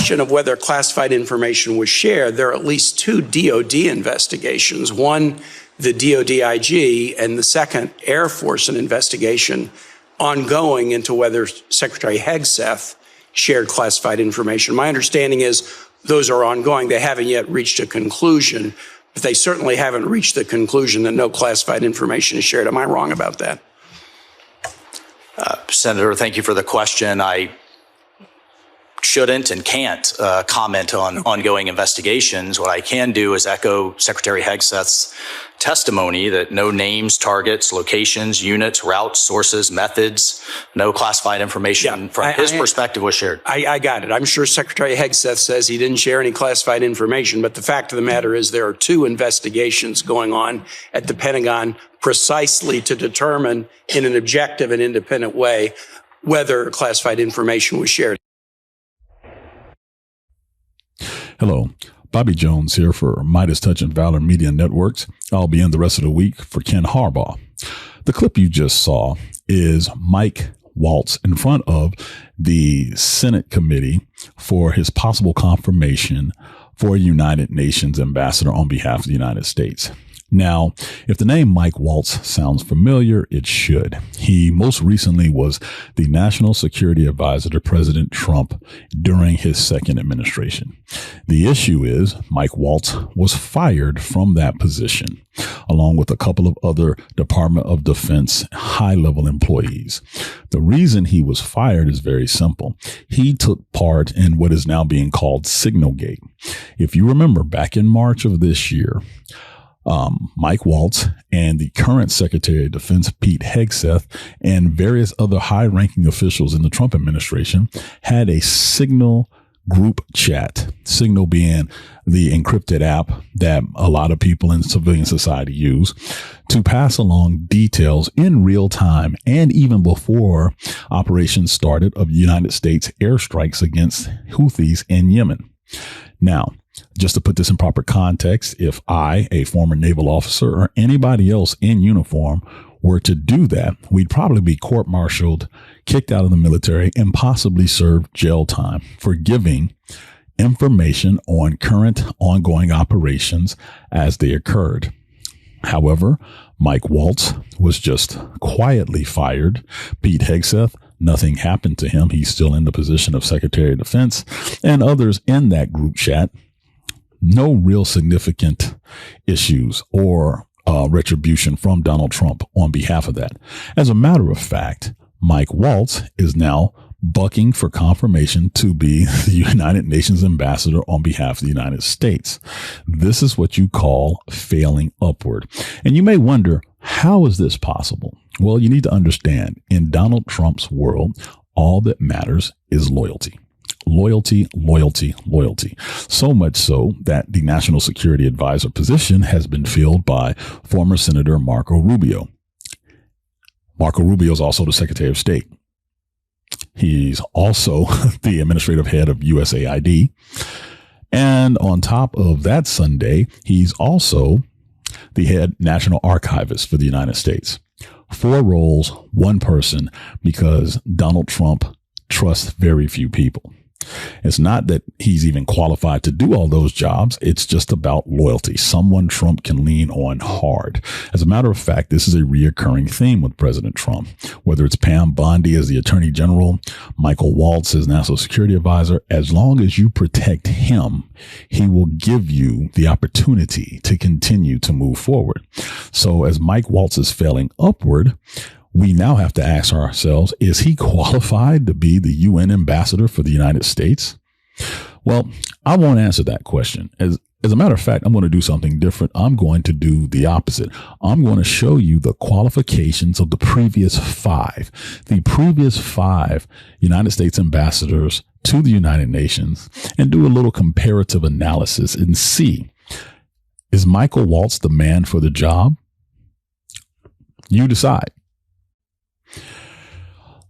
question of whether classified information was shared, there are at least two DOD investigations. One, the DOD IG, and the second, Air Force, an investigation ongoing into whether Secretary Hegseth shared classified information. My understanding is those are ongoing. They haven't yet reached a conclusion, but they certainly haven't reached the conclusion that no classified information is shared. Am I wrong about that? Senator, thank you for the question. I shouldn't and can't comment on ongoing investigations. What I can do is echo Secretary Hegseth's testimony that no names, targets, locations, units, routes, sources, methods, no classified information from his perspective was shared. I got it. I'm sure Secretary Hegseth says he didn't share any classified information, but the fact of the matter is there are two investigations going on at the Pentagon precisely to determine in an objective and independent way whether classified information was shared. Hello, Bobby Jones here for MeidasTouch and Valor Media Networks. I'll be in the rest of the week for Ken Harbaugh. The clip you just saw is Mike Waltz in front of the Senate committee for his possible confirmation for a United Nations ambassador on behalf of the United States. Now, if the name Mike Waltz sounds familiar, it should. He most recently was the National Security Advisor to President Trump during his second administration. The issue is Mike Waltz was fired from that position, along with a couple of other Department of Defense high-level employees. The reason he was fired is very simple. He took part in what is now being called Signalgate. If you remember, back in March of this year, Mike Waltz and the current Secretary of Defense, Pete Hegseth, and various other high-ranking officials in the Trump administration had a Signal group chat, Signal being the encrypted app that a lot of people in civilian society use to pass along details in real time and even before operations started of United States airstrikes against Houthis in Yemen. Now, just to put this in proper context, if I, a former naval officer, or anybody else in uniform were to do that, we'd probably be court-martialed, kicked out of the military, and possibly serve jail time for giving information on current ongoing operations as they occurred. However, Mike Waltz was just quietly fired. Pete Hegseth, nothing happened to him. He's still in the position of Secretary of Defense, and others in that group chat. No real significant issues or retribution from Donald Trump on behalf of that. As a matter of fact, Mike Waltz is now bucking for confirmation to be the United Nations ambassador on behalf of the United States. This is what you call failing upward. And you may wonder, how is this possible? Well, you need to understand, in Donald Trump's world, all that matters is loyalty. Loyalty, loyalty, loyalty. So much so that the National Security Advisor position has been filled by former Senator Marco Rubio. Marco Rubio is also the Secretary of State. He's also the administrative head of USAID. And on top of that Sunday, he's also the head national archivist for the United States. 4 roles, 1 person, because Donald Trump trusts very few people. It's not that he's even qualified to do all those jobs. It's just about loyalty. Someone Trump can lean on hard. As a matter of fact, this is a reoccurring theme with President Trump, whether it's Pam Bondi as the Attorney General, Michael Waltz as National Security Advisor. As long as you protect him, he will give you the opportunity to continue to move forward. So as Mike Waltz is failing upward, we now have to ask ourselves, is he qualified to be the UN ambassador for the United States? Well, I won't answer that question. As a matter of fact, I'm going to do something different. I'm going to do the opposite. I'm going to show you the qualifications of the previous 5. The previous 5 United States ambassadors to the United Nations, and do a little comparative analysis and see, is Michael Waltz the man for the job? You decide.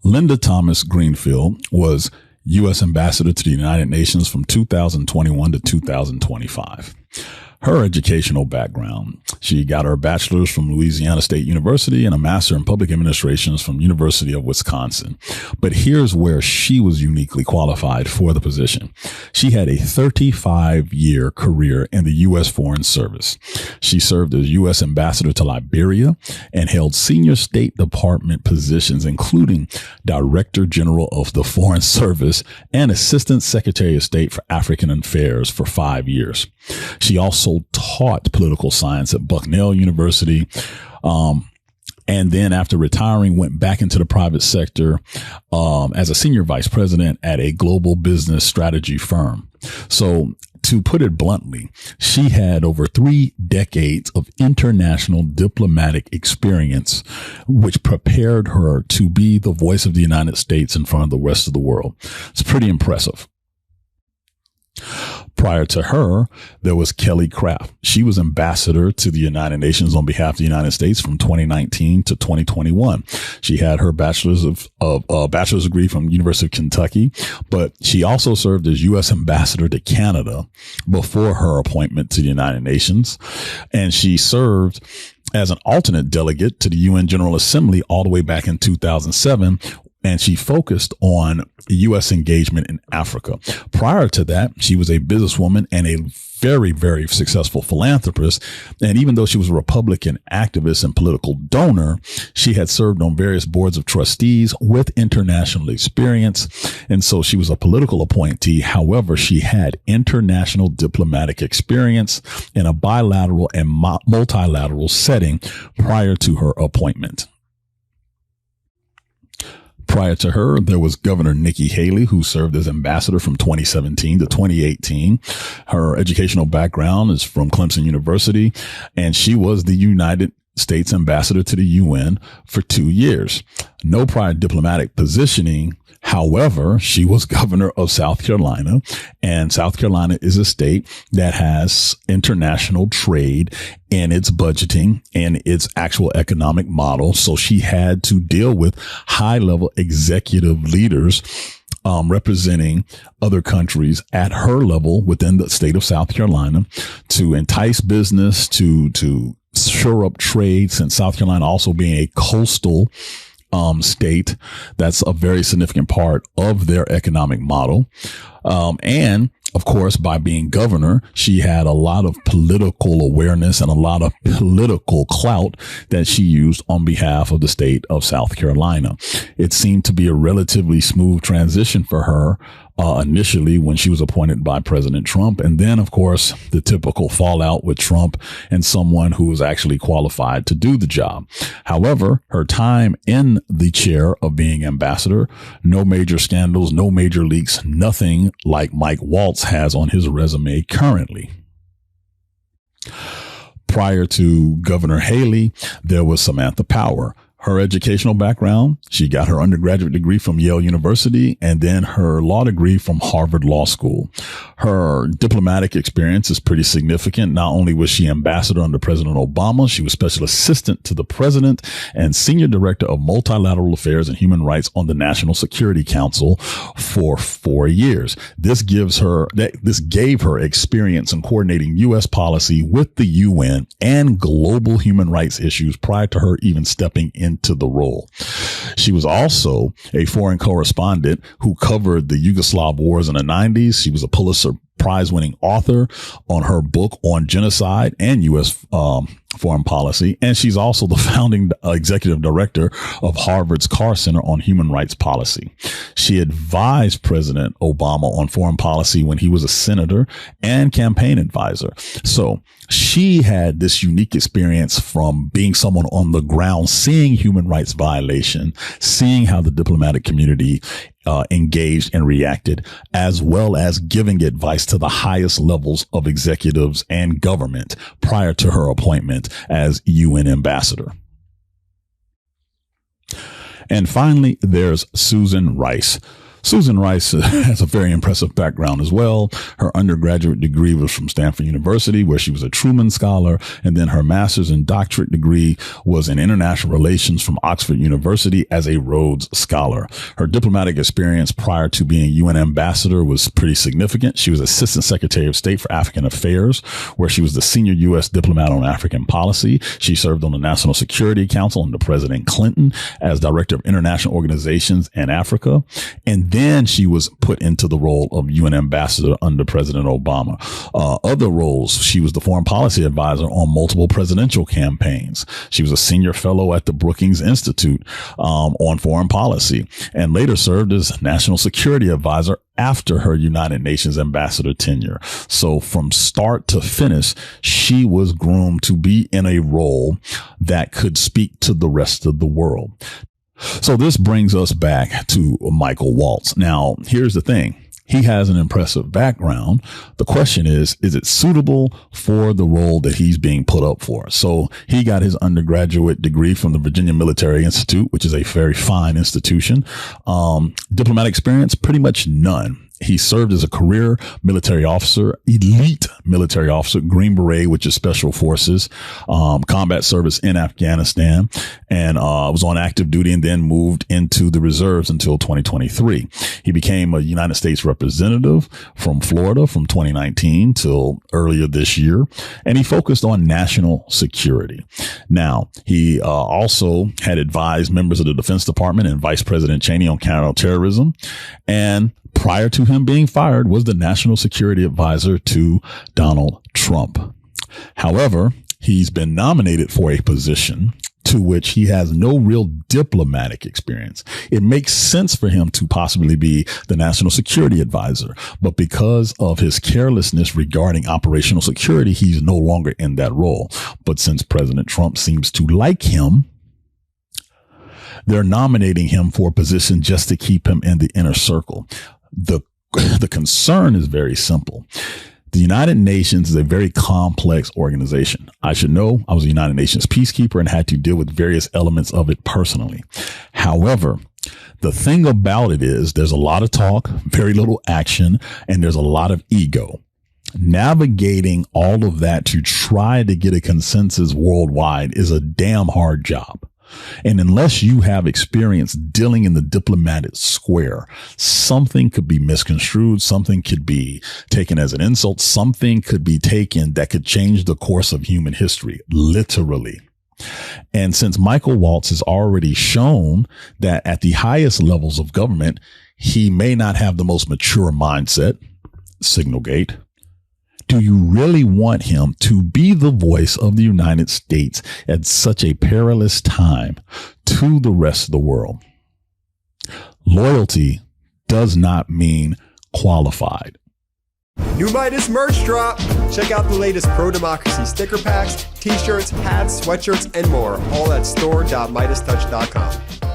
Linda Thomas-Greenfield was U.S. ambassador to the United Nations from 2021 to 2025. Her educational background: she got her bachelor's from Louisiana State University and a master in public administration from University of Wisconsin. But here's where she was uniquely qualified for the position. She had a 35-year career in the U.S. Foreign Service. She served as U.S. ambassador to Liberia and held senior State Department positions, including Director General of the Foreign Service and Assistant Secretary of State for African Affairs for 5 years. She also taught political science at Bucknell University. And then after retiring, went back into the private sector as a senior vice president at a global business strategy firm. So to put it bluntly, she had over 3 decades of international diplomatic experience, which prepared her to be the voice of the United States in front of the rest of the world. It's pretty impressive. Prior to her, there was Kelly Craft. She was ambassador to the United Nations on behalf of the United States from 2019 to 2021. She had her bachelor's degree from University of Kentucky, but she also served as U.S. ambassador to Canada before her appointment to the United Nations. And she served as an alternate delegate to the UN General Assembly all the way back in 2007. And she focused on U.S. engagement in Africa. Prior to that, she was a businesswoman and a very, very successful philanthropist. And even though she was a Republican activist and political donor, she had served on various boards of trustees with international experience. And so she was a political appointee. However, she had international diplomatic experience in a bilateral and multilateral setting prior to her appointment. Prior to her, there was Governor Nikki Haley, who served as ambassador from 2017 to 2018. Her educational background is from Clemson University, and she was the United States ambassador to the UN for 2 years. No prior diplomatic positioning. However, she was governor of South Carolina, and South Carolina is a state that has international trade in its budgeting and its actual economic model. So she had to deal with high-level executive leaders representing other countries at her level within the state of South Carolina to entice business, to shore up trade, since South Carolina also being a coastal state. That's a very significant part of their economic model. And of course, by being governor, she had a lot of political awareness and a lot of political clout that she used on behalf of the state of South Carolina. It seemed to be a relatively smooth transition for her initially when she was appointed by President Trump. And then, of course, the typical fallout with Trump and someone who was actually qualified to do the job. However, her time in the chair of being ambassador, no major scandals, no major leaks, nothing like Mike Waltz has on his resume currently. Prior to Governor Haley, there was Samantha Power. Her educational background: she got her undergraduate degree from Yale University and then her law degree from Harvard Law School. Her diplomatic experience is pretty significant. Not only was she ambassador under President Obama, she was special assistant to the president and senior director of multilateral affairs and human rights on the National Security Council for 4 years. This gave her experience in coordinating U.S. policy with the UN and global human rights issues prior to her even stepping into the role. She was also a foreign correspondent who covered the Yugoslav wars in the 90s. She was a Pulitzer Prize-winning author on her book on genocide and U.S. foreign policy. And she's also the founding executive director of Harvard's Carr Center on Human Rights Policy. She advised President Obama on foreign policy when he was a senator and campaign advisor. So she had this unique experience from being someone on the ground, seeing human rights violation, seeing how the diplomatic community engaged and reacted, as well as giving advice to the highest levels of executives and government prior to her appointment as UN ambassador. And finally, there's Susan Rice. Susan Rice has a very impressive background as well. Her undergraduate degree was from Stanford University, where she was a Truman Scholar, and then her master's and doctorate degree was in international relations from Oxford University as a Rhodes Scholar. Her diplomatic experience prior to being UN ambassador was pretty significant. She was Assistant Secretary of State for African Affairs, where she was the senior U.S. diplomat on African policy. She served on the National Security Council under President Clinton as Director of International Organizations in Africa. And then she was put into the role of UN ambassador under President Obama. Other roles, she was the foreign policy advisor on multiple presidential campaigns. She was a senior fellow at the Brookings Institute on foreign policy, and later served as national security advisor after her United Nations ambassador tenure. So from start to finish, she was groomed to be in a role that could speak to the rest of the world. So this brings us back to Michael Waltz. Now, here's the thing. He has an impressive background. The question is it suitable for the role that he's being put up for? So he got his undergraduate degree from the Virginia Military Institute, which is a very fine institution. Diplomatic experience, pretty much none. He served as a career military officer, elite military officer, Green Beret, which is special forces, combat service in Afghanistan, and was on active duty and then moved into the reserves until 2023. He became a United States representative from Florida from 2019 till earlier this year, and he focused on national security. Now, he also had advised members of the Defense Department and Vice President Cheney on counterterrorism, and prior to him being fired, was the national security advisor to Donald Trump. However, he's been nominated for a position to which he has no real diplomatic experience. It makes sense for him to possibly be the national security advisor, but because of his carelessness regarding operational security, he's no longer in that role. But since President Trump seems to like him, they're nominating him for a position just to keep him in the inner circle. The concern is very simple. The United Nations is a very complex organization. I should know. I was a United Nations peacekeeper and had to deal with various elements of it personally. However, the thing about it is there's a lot of talk, very little action, and there's a lot of ego. Navigating all of that to try to get a consensus worldwide is a damn hard job. And unless you have experience dealing in the diplomatic square, something could be misconstrued. Something could be taken as an insult. Something could be taken that could change the course of human history, literally. And since Michael Waltz has already shown that at the highest levels of government, he may not have the most mature mindset, Signalgate. Do you really want him to be the voice of the United States at such a perilous time to the rest of the world? Loyalty does not mean qualified. New Meidas merch drop. Check out the latest pro-democracy sticker packs, t-shirts, hats, sweatshirts, and more. All at store.MeidasTouch.com.